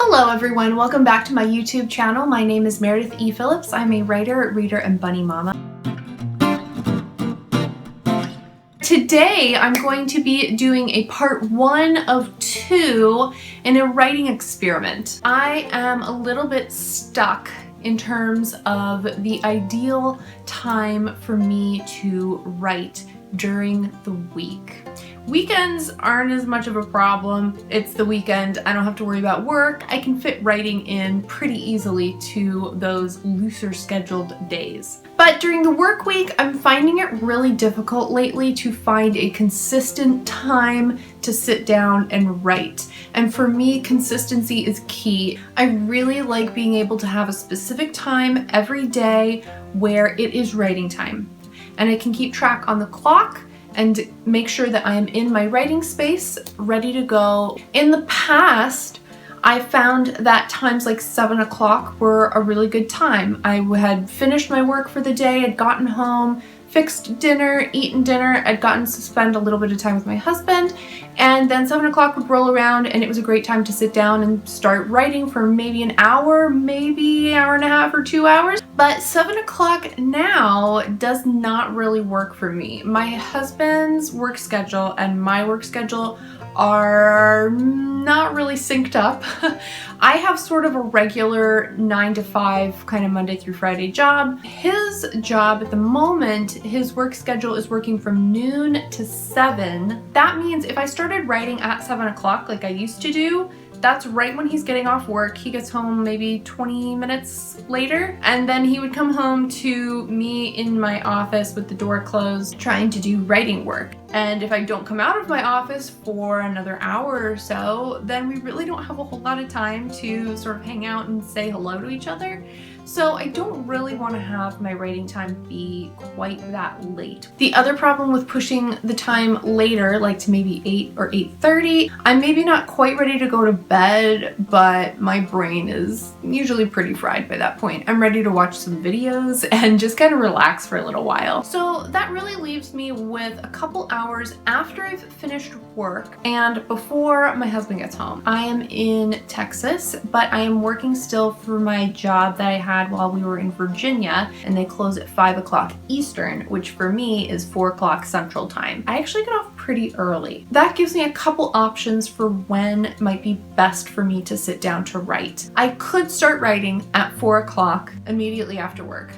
Hello everyone, welcome back to my YouTube channel. My name is Meredith E. Phillips. I'm a writer, reader, and bunny mama. Today I'm going to be doing a part 1 of 2 in a writing experiment. I am a little bit stuck in terms of the ideal time for me to write during the week. Weekends aren't as much of a problem. It's the weekend, I don't have to worry about work. I can fit writing in pretty easily to those looser scheduled days. But during the work week, I'm finding it really difficult lately to find a consistent time to sit down and write. And for me, consistency is key. I really like being able to have a specific time every day where it is writing time. And I can keep track on the clock and make sure that I am in my writing space, ready to go. In the past, I found that times like 7 o'clock were a really good time. I had finished my work for the day, had gotten home, fixed dinner, eaten dinner, I'd gotten to spend a little bit of time with my husband, and then 7 o'clock would roll around and it was a great time to sit down and start writing for maybe an hour, maybe an hour and a half or 2 hours. But 7 o'clock now does not really work for me. My husband's work schedule and my work schedule are not really synced up. I have sort of a regular 9 to 5 kind of Monday through Friday job. His job at the moment, his work schedule is working from noon to 7. That means if I started writing at 7 o'clock like I used to do, that's right when he's getting off work. He gets home maybe 20 minutes later, and then he would come home to me in my office with the door closed, trying to do writing work. And if I don't come out of my office for another hour or so, then we really don't have a whole lot of time to sort of hang out and say hello to each other. So I don't really want to have my writing time be quite that late. The other problem with pushing the time later, like to maybe 8 or 8:30, I'm maybe not quite ready to go to bed, but my brain is usually pretty fried by that point. I'm ready to watch some videos and just kind of relax for a little while. So that really leaves me with a couple hours after I've finished work and before my husband gets home. I am in Texas, but I am working still for my job that I had while we were in Virginia, and they close at 5 o'clock Eastern, which for me is 4 o'clock Central Time. I actually get off pretty early. That gives me a couple options for when might be best for me to sit down to write. I could start writing at 4 o'clock immediately after work.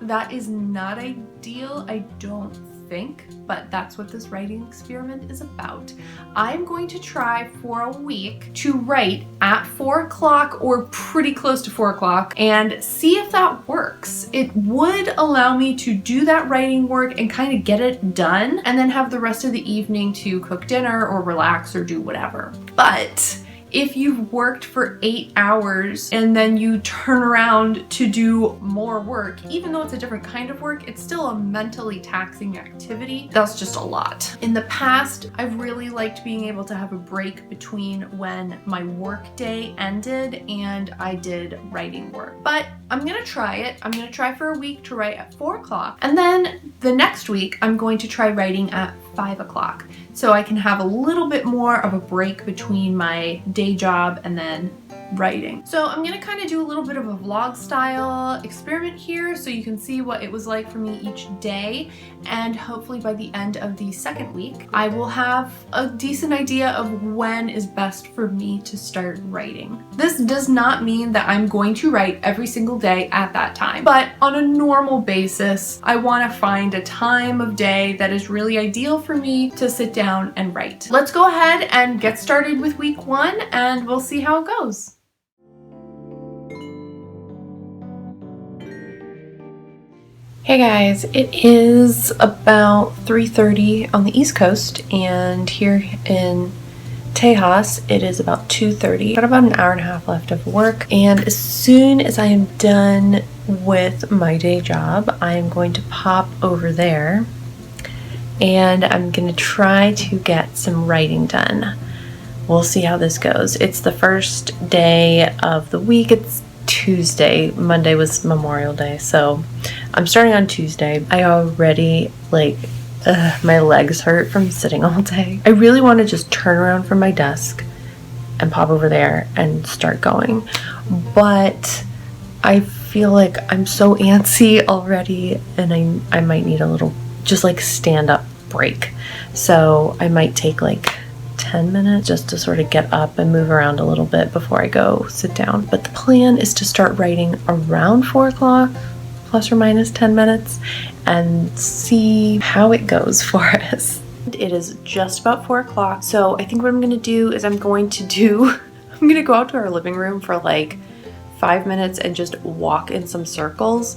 That is not ideal, I don't think, but that's what this writing experiment is about. I'm going to try for a week to write at 4 o'clock or pretty close to 4 o'clock and see if that works. It would allow me to do that writing work and kind of get it done and then have the rest of the evening to cook dinner or relax or do whatever. But if you've worked for 8 hours and then you turn around to do more work, even though it's a different kind of work, it's still a mentally taxing activity. That's just a lot. In the past, I've really liked being able to have a break between when my work day ended and I did writing work. But I'm gonna try it. I'm gonna try for a week to write at 4 o'clock. And then the next week, I'm going to try writing at 5 o'clock. So I can have a little bit more of a break between my day job and then writing. So I'm gonna kind of do a little bit of a vlog style experiment here so you can see what it was like for me each day, and hopefully by the end of the second week I will have a decent idea of when is best for me to start writing. This does not mean that I'm going to write every single day at that time, but on a normal basis I want to find a time of day that is really ideal for me to sit down and write. Let's go ahead and get started with week 1 and we'll see how it goes. Hey guys, it is about 3:30 on the East Coast, and here in Tejas it is about 2:30. Got about an hour and a half left of work, and as soon as I am done with my day job, I am going to pop over there and I'm going to try to get some writing done. We'll see how this goes. It's the first day of the week. It's Tuesday. Monday was Memorial Day, so I'm starting on Tuesday. I already my legs hurt from sitting all day. I really want to just turn around from my desk and pop over there and start going. But I feel like I'm so antsy already, and I might need a little just like stand up break. So I might take like 10 minutes just to sort of get up and move around a little bit before I go sit down. But the plan is to start writing around 4 o'clock, plus or minus 10 minutes, and see how it goes for us. It is just about 4 o'clock, so I think what I'm gonna do is I'm gonna go out to our living room for like 5 minutes and just walk in some circles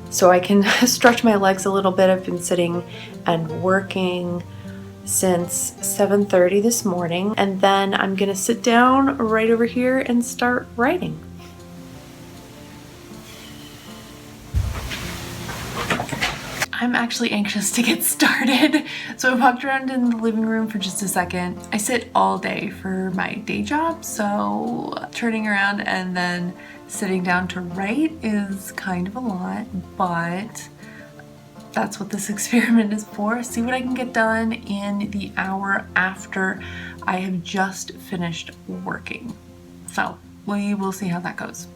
so I can stretch my legs a little bit. I've been sitting and working since 7:30 this morning, and then I'm gonna sit down right over here and start writing. I'm actually anxious to get started. So I walked around in the living room for just a second. I sit all day for my day job, so turning around and then sitting down to write is kind of a lot, but that's what this experiment is for. See what I can get done in the hour after I have just finished working. So we will see how that goes.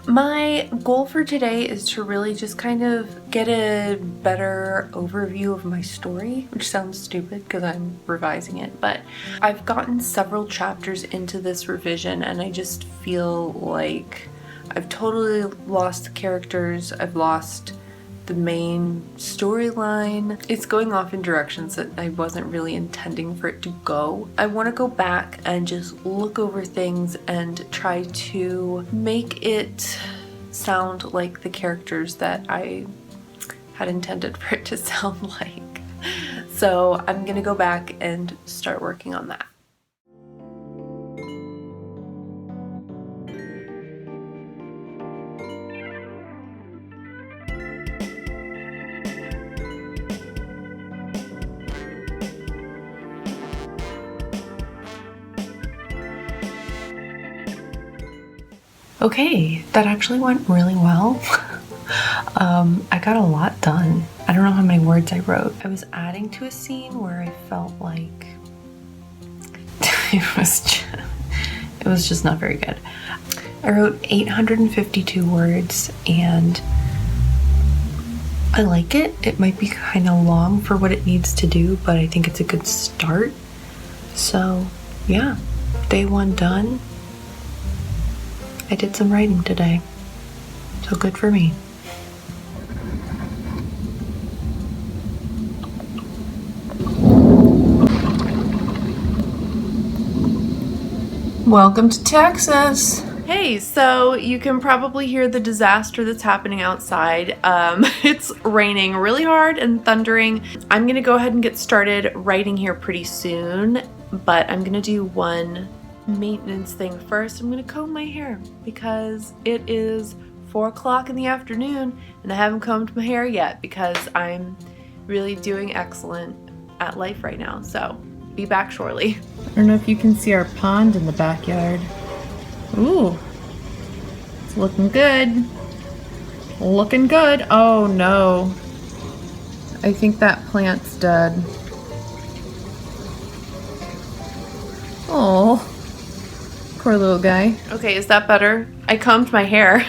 My goal for today is to really just kind of get a better overview of my story, which sounds stupid because I'm revising it, but I've gotten several chapters into this revision and I just feel like I've totally lost the characters. I've lost the main storyline. It's going off in directions that I wasn't really intending for it to go. I want to go back and just look over things and try to make it sound like the characters that I had intended for it to sound like. So I'm gonna go back and start working on that. Okay, that actually went really well. I got a lot done. I don't know how many words I wrote. I was adding to a scene where I felt like it was just not very good. I wrote 852 words and I like it. It might be kind of long for what it needs to do, but I think it's a good start. So yeah, day one done. I did some writing today, so good for me. Welcome to Texas. Hey, so you can probably hear the disaster that's happening outside. It's raining really hard and thundering. I'm gonna go ahead and get started writing here pretty soon, but I'm gonna do one maintenance thing first. I'm gonna comb my hair because it is 4 o'clock in the afternoon and I haven't combed my hair yet because I'm really doing excellent at life right now. So be back shortly. I don't know if you can see our pond in the backyard. Ooh, it's looking good. Looking good. Oh no, I think that plant's dead. Oh, poor little guy. Okay, is that better? I combed my hair.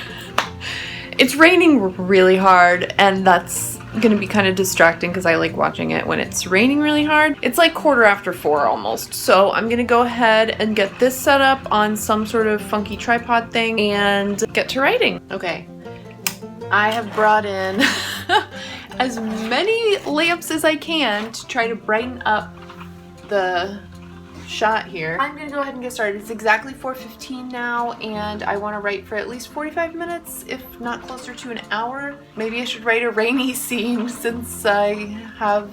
It's raining really hard and that's gonna be kind of distracting because I like watching it when it's raining really hard. It's like 4:15 almost. So I'm gonna go ahead and get this set up on some sort of funky tripod thing and get to writing. Okay, I have brought in as many lamps as I can to try to brighten up the shot here. I'm gonna go ahead and get started. It's exactly 4:15 now and I want to write for at least 45 minutes, if not closer to an hour. Maybe I should write a rainy scene since I have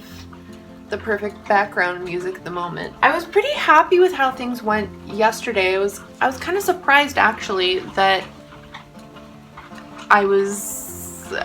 the perfect background music at the moment. I was pretty happy with how things went yesterday. I was kind of surprised actually that I was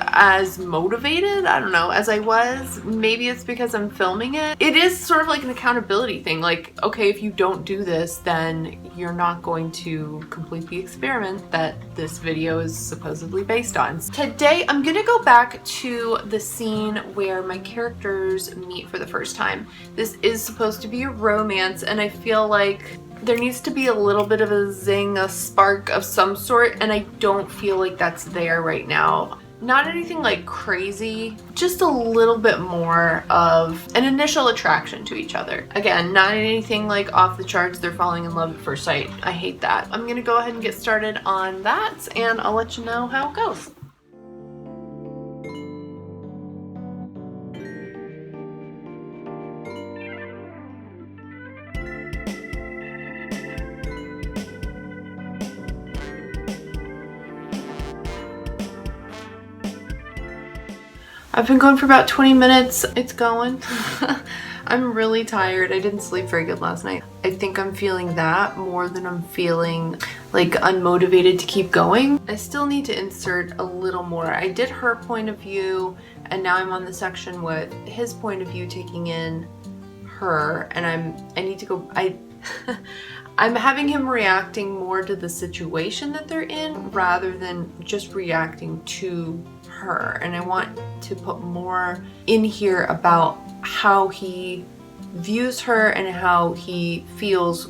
as motivated, I don't know, as I was. Maybe it's because I'm filming it. It is sort of like an accountability thing. Like, okay, if you don't do this, then you're not going to complete the experiment that this video is supposedly based on. Today, I'm gonna go back to the scene where my characters meet for the first time. This is supposed to be a romance, and I feel like There needs to be a little bit of a zing, a spark of some sort, and I don't feel like that's there right now. Not anything like crazy, just a little bit more of an initial attraction to each other. Again, not anything like off the charts, they're falling in love at first sight. I hate that. I'm gonna go ahead and get started on that, and I'll let you know how it goes. I've been going for about 20 minutes. It's going. I'm really tired. I didn't sleep very good last night. I think I'm feeling that more than I'm feeling like unmotivated to keep going. I still need to insert a little more. I did her point of view, and now I'm on the section with his point of view taking in her, and I need to go, I'm having him reacting more to the situation that they're in rather than just reacting to her, and I want to put more in here about how he views her and how he feels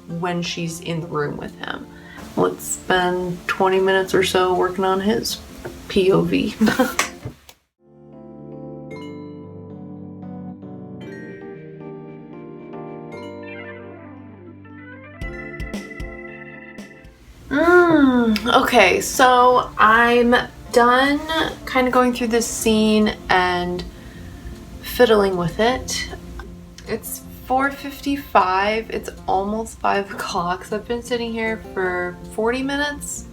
when she's in the room with him. Let's spend 20 minutes or so working on his POV. Okay, so I'm done kind of going through this scene and fiddling with it. It's 4:55, it's almost 5 o'clock, so I've been sitting here for 40 minutes.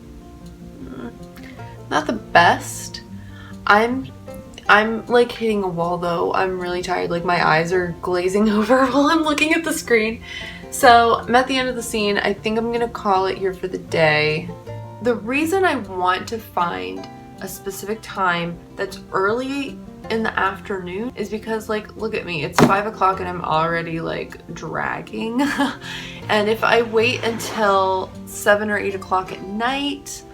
Not the best. I'm like hitting a wall though. I'm really tired, like my eyes are glazing over while I'm looking at the screen. So I'm at the end of the scene. I think I'm gonna call it here for the day. The reason I want to find a specific time that's early in the afternoon is because, like, look at me, it's 5 o'clock and I'm already like dragging. And if I wait until 7 or 8 o'clock at night,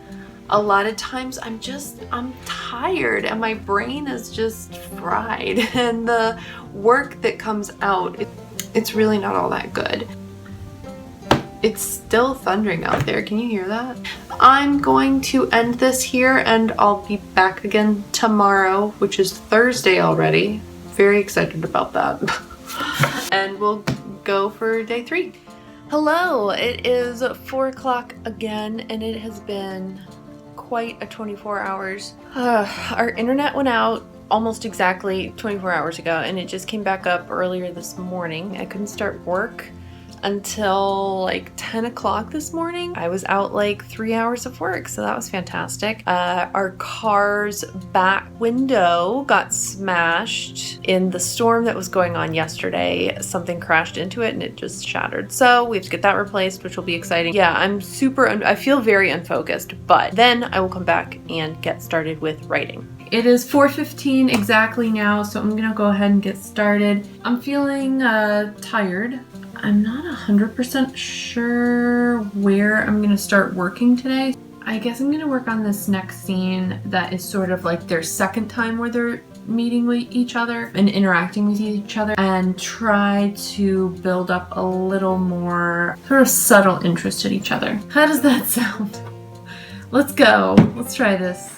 a lot of times I'm tired and my brain is just fried, and the work that comes out, it's really not all that good. It's still thundering out there. Can you hear that? I'm going to end this here, and I'll be back again tomorrow, which is Thursday already. Very excited about that. And we'll go for day 3. Hello, it is 4 o'clock again, and it has been quite a 24 hours. Our internet went out almost exactly 24 hours ago, and it just came back up earlier this morning. I couldn't start work until like 10 o'clock this morning. I was out like 3 hours of work, so that was fantastic. Our car's back window got smashed in the storm that was going on yesterday. Something crashed into it and it just shattered. So we have to get that replaced, which will be exciting. Yeah, I feel very unfocused, but then I will come back and get started with writing. It is 4:15 exactly now, so I'm gonna go ahead and get started. I'm feeling tired. I'm not 100% sure where I'm gonna start working today. I guess I'm gonna work on this next scene that is sort of like their second time where they're meeting with each other and interacting with each other, and try to build up a little more sort of subtle interest in each other. How does that sound? Let's go. Let's try this.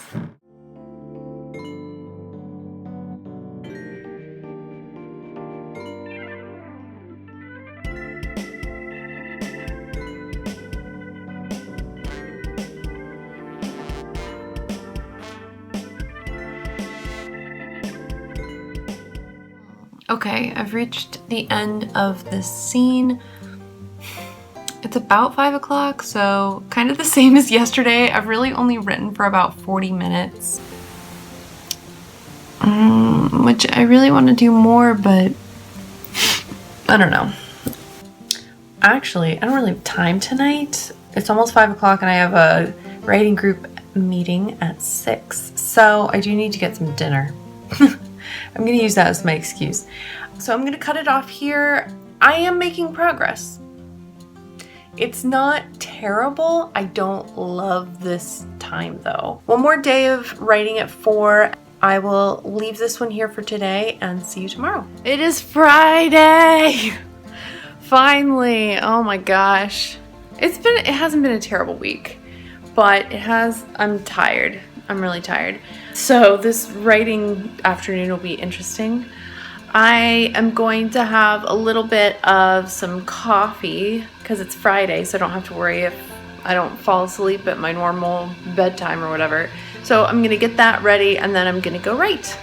Okay, I've reached the end of this scene. It's about 5 o'clock, so kind of the same as yesterday. I've really only written for about 40 minutes. Which I really want to do more, but I don't know. Actually, I don't really have time tonight. It's almost 5 o'clock and I have a writing group meeting at 6, so I do need to get some dinner. I'm gonna use that as my excuse. So I'm gonna cut it off here. I am making progress. It's not terrible. I don't love this time though. One more day of writing at 4. I will leave this one here for today and see you tomorrow. It is Friday! Finally. Oh my gosh. It hasn't been a terrible week, but I'm tired. I'm really tired. So this writing afternoon will be interesting. I am going to have a little bit of some coffee because it's Friday, so I don't have to worry if I don't fall asleep at my normal bedtime or whatever. So I'm gonna get that ready and then I'm gonna go write.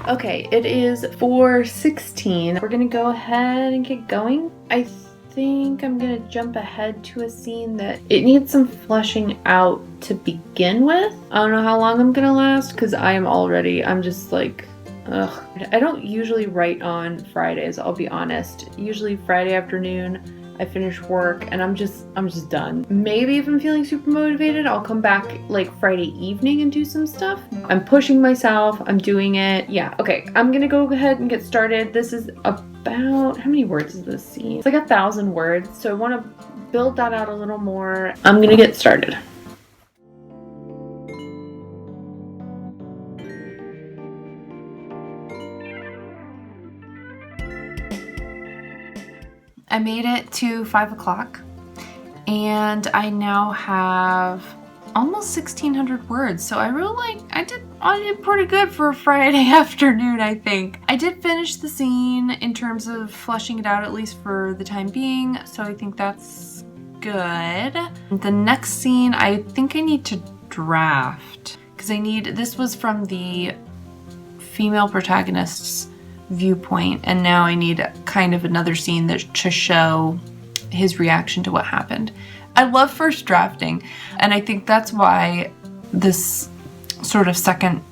Okay, it is 4:16. We're gonna go ahead and get going. I think I'm gonna jump ahead to a scene that it needs some fleshing out to begin with. I don't know how long I'm gonna last because I'm just like, ugh. I don't usually write on Fridays, I'll be honest. Usually Friday afternoon, I finish work and I'm just done. Maybe if I'm feeling super motivated, I'll come back like Friday evening and do some stuff. I'm pushing myself, I'm doing it. Yeah, okay, I'm gonna go ahead and get started. This is about, how many words is this scene? It's like 1,000 words, so I wanna build that out a little more. I'm gonna get started. I made it to 5 o'clock and I now have almost 1,600 words. So I did pretty good for a Friday afternoon, I think. I did finish the scene in terms of fleshing it out, at least for the time being. So I think that's good. The next scene, I think I need to draft because this was from the female protagonist's viewpoint, and now I need kind of another scene to show his reaction to what happened. I love first drafting, and I think that's why this sort of second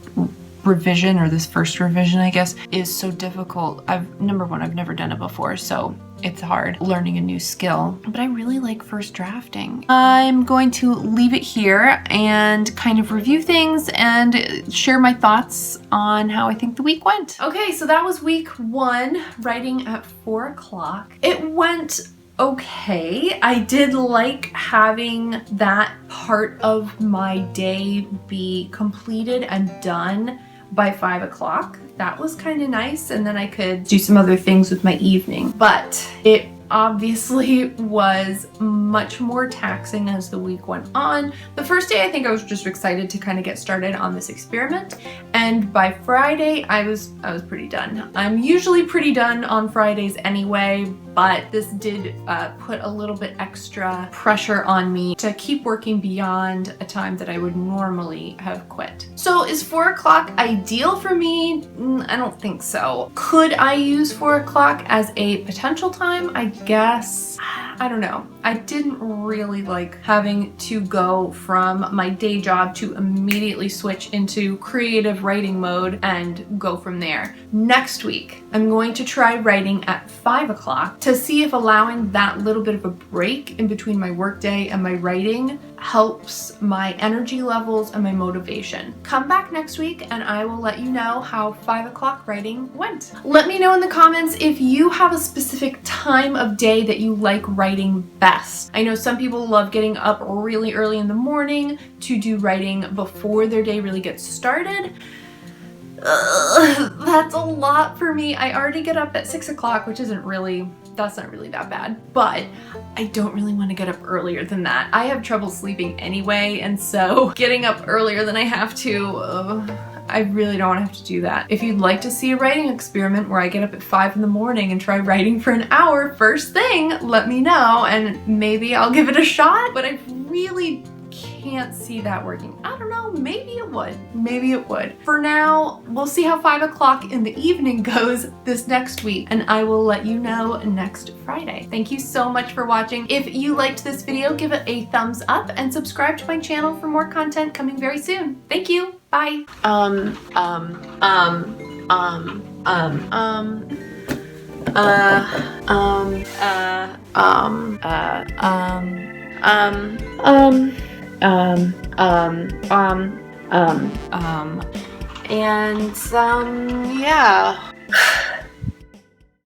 revision, or this first revision, I guess, is so difficult. Number one, I've never done it before, so it's hard learning a new skill, but I really like first drafting. I'm going to leave it here and kind of review things and share my thoughts on how I think the week went. Okay, so that was week 1, writing at 4 o'clock. It went okay. I did like having that part of my day be completed and done by 5 o'clock. That was kind of nice, and then I could do some other things with my evening. But it obviously was much more taxing as the week went on. The first day, I think I was just excited to kind of get started on this experiment, and by Friday I was pretty done. I'm usually pretty done on Fridays anyway, but this did put a little bit extra pressure on me to keep working beyond a time that I would normally have quit. So is 4 o'clock ideal for me? I don't think so. Could I use 4 o'clock as a potential time? I guess. I don't know. I didn't really like having to go from my day job to immediately switch into creative writing mode and go from there. Next week, I'm going to try writing at 5 o'clock to see if allowing that little bit of a break in between my workday and my writing helps my energy levels and my motivation. Come back next week and I will let you know how 5 o'clock writing went. Let me know in the comments if you have a specific time of day that you like writing best. I know some people love getting up really early in the morning to do writing before their day really gets started. That's a lot for me. I already get up at 6 o'clock, which that's not really that bad, but I don't really want to get up earlier than that. I have trouble sleeping anyway, and so getting up earlier than I have to, I really don't want to have to do that. If you'd like to see a writing experiment where I get up at 5 in the morning and try writing for an hour first thing, let me know and maybe I'll give it a shot, but I really can't see that working. I don't know, maybe it would. Maybe it would. For now, we'll see how 5 o'clock in the evening goes this next week, and I will let you know next Friday. Thank you so much for watching. If you liked this video, give it a thumbs up and subscribe to my channel for more content coming very soon. Thank you. Bye. Yeah.